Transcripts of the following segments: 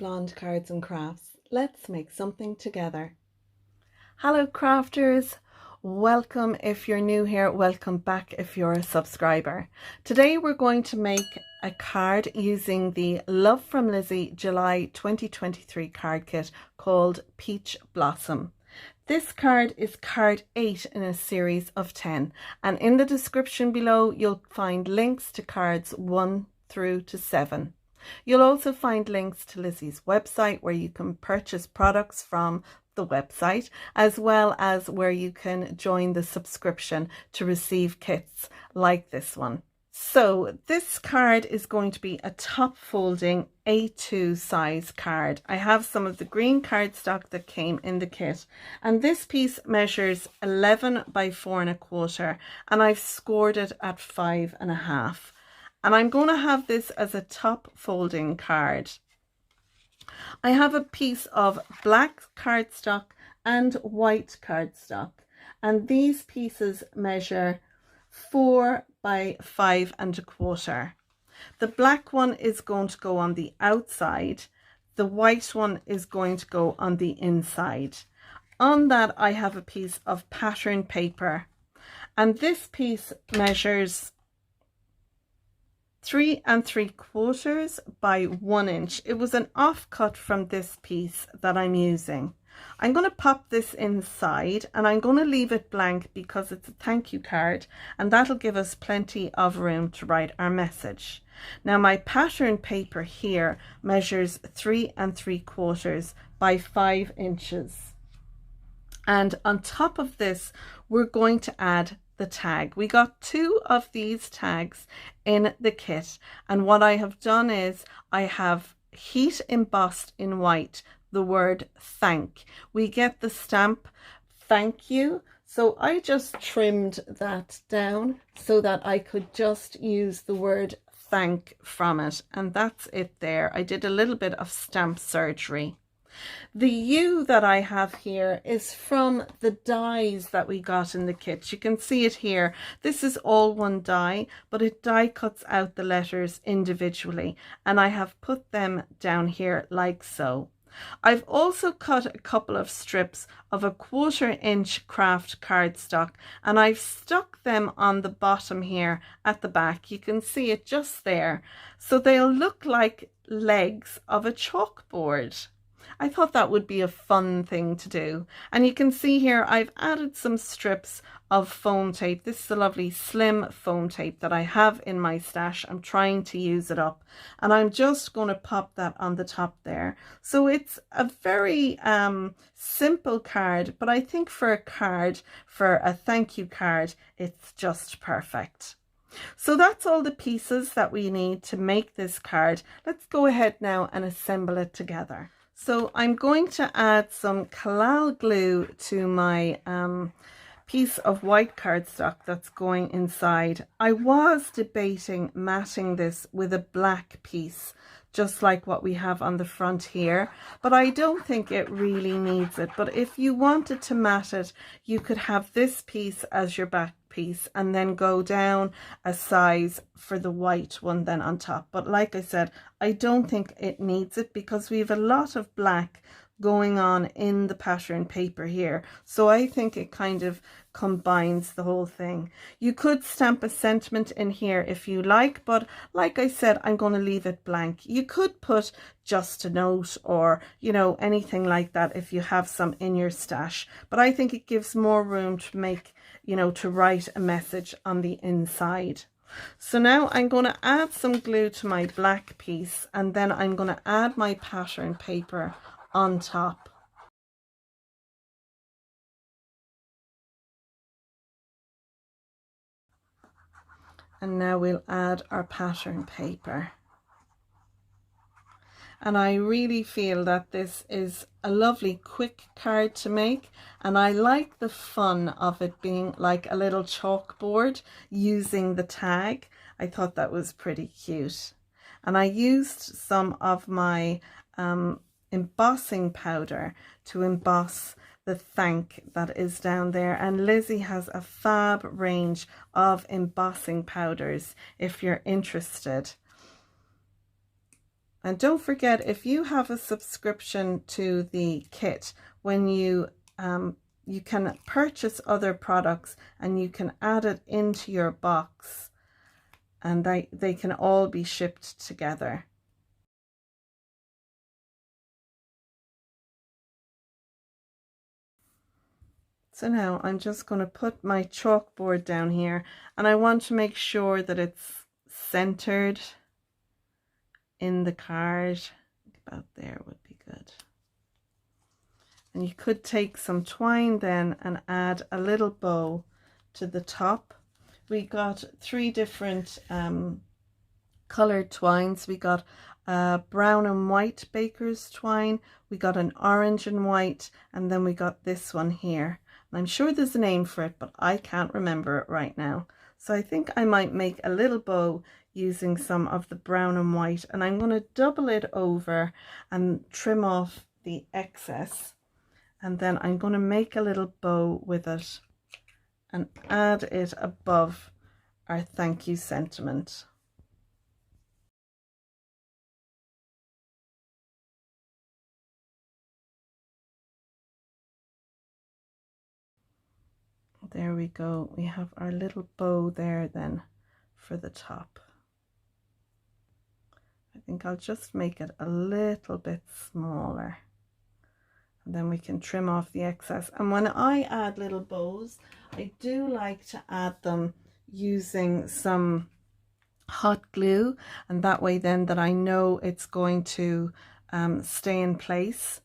blonde cards and crafts. Let's make something together. Hello crafters, welcome if you're new here, welcome back if you're a subscriber. Today we're going to make a card using the Love from Lizi July 2023 card kit called Peach Blossom. This card is card 8 in a series of 10, and in the description below you'll find links to cards 1 through to 7. You'll also find links to Lizi's website where you can purchase products from the website, as well as where you can join the subscription to receive kits like this one. So this card is going to be a top folding A2 size card. I have some of the green cardstock that came in the kit, and this piece measures 11 by 4¼ and I've scored it at 5½. And I'm going to have this as a top folding card. I have a piece of black cardstock and white cardstock, and these pieces measure 4 by 5¼ The black one is going to go on the outside, the white one is going to go on the inside. On that I have a piece of pattern paper, and this piece measures 3¾ by 1 inch. It was an offcut from this piece that I'm using. I'm going to pop this inside and I'm going to leave it blank because it's a thank you card, and that'll give us plenty of room to write our message. Now my pattern paper here measures 3¾ by 5 inches. And on top of this, we're going to add the tag. We got 2 of these tags in the kit, and what I have done is I have heat embossed in white the word thank. We get the stamp thank you, so I just trimmed that down so that I could just use the word thank from it, and that's it there. I did a little bit of stamp surgery. The U that I have here is from the dies that we got in the kit. You can see it here. This is all one die, but it die cuts out the letters individually, and I have put them down here like so. I've also cut a couple of strips of a 1/4 inch craft cardstock, and I've stuck them on the bottom here at the back. You can see it just there. So they'll look like legs of a chalkboard. I thought that would be a fun thing to do. And you can see here I've added some strips of foam tape. This is a lovely slim foam tape that I have in my stash. I'm trying to use it up, and I'm just going to pop that on the top there. So it's a very simple card, but I think for a thank you card, it's just perfect. So that's all the pieces that we need to make this card. Let's go ahead now and assemble it together. So I'm going to add some collal glue to my piece of white cardstock that's going inside. I was debating matting this with a black piece, just like what we have on the front here, but I don't think it really needs it. But if you wanted to mat it, you could have this piece as your back piece and then go down a size for the white one then on top. But like I said, I don't think it needs it because we have a lot of black going on in the pattern paper here, so I think it kind of combines the whole thing. You could stamp a sentiment in here if you like, but like I said, I'm going to leave it blank. You could put just a note or, you know, anything like that if you have some in your stash, but I think it gives more room to make, you know, to write a message on the inside. So now I'm going to add some glue to my black piece, and then I'm going to add my pattern paper on top. And now we'll add our pattern paper. And I really feel that this is a lovely quick card to make, and I like the fun of it being like a little chalkboard using the tag. I thought that was pretty cute. And I used some of my embossing powder to emboss the thank that is down there, and Lizi has a fab range of embossing powders if you're interested. And don't forget, if you have a subscription to the kit, when you can purchase other products and you can add it into your box, and they can all be shipped together. So now I'm just going to put my chalkboard down here, and I want to make sure that it's centered in the card. About there would be good. And you could take some twine then and add a little bow to the top. We got 3 different colored twines. We got brown and white baker's twine, we got an orange and white, and then we got this one here. And I'm sure there's a name for it, but I can't remember it right now. So I think I might make a little bow using some of the brown and white, and I'm going to double it over and trim off the excess, and then I'm going to make a little bow with it and add it above our thank you sentiment. There we go. We have our little bow there then for the top. I think I'll just make it a little bit smaller, and then we can trim off the excess. And when I add little bows, I do like to add them using some hot glue, and that way then that I know it's going to stay in place.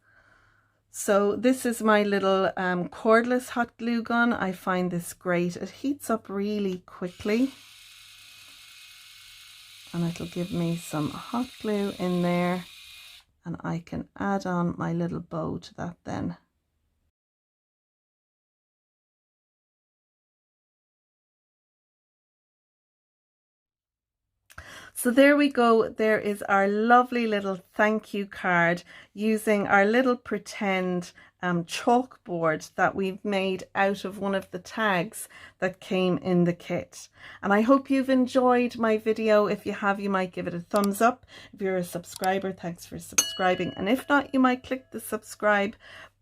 So this is my little cordless hot glue gun. I find this great. It heats up really quickly, and it'll give me some hot glue in there, and I can add on my little bow to that then. So there we go. There is our lovely little thank you card using our little pretend chalkboard that we've made out of one of the tags that came in the kit. And I hope you've enjoyed my video. If you have, you might give it a thumbs up. If you're a subscriber, thanks for subscribing. And if not, you might click the subscribe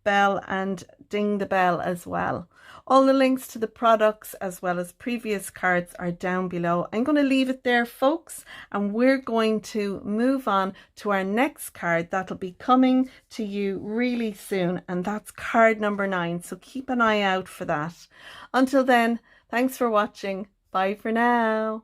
bell and ding the bell as well. All the links to the products as well as previous cards are down below. I'm going to leave it there, folks, and we're going to move on to our next card that'll be coming to you really soon, and that's card number 9, so keep an eye out for that. Until then, thanks for watching. Bye for now.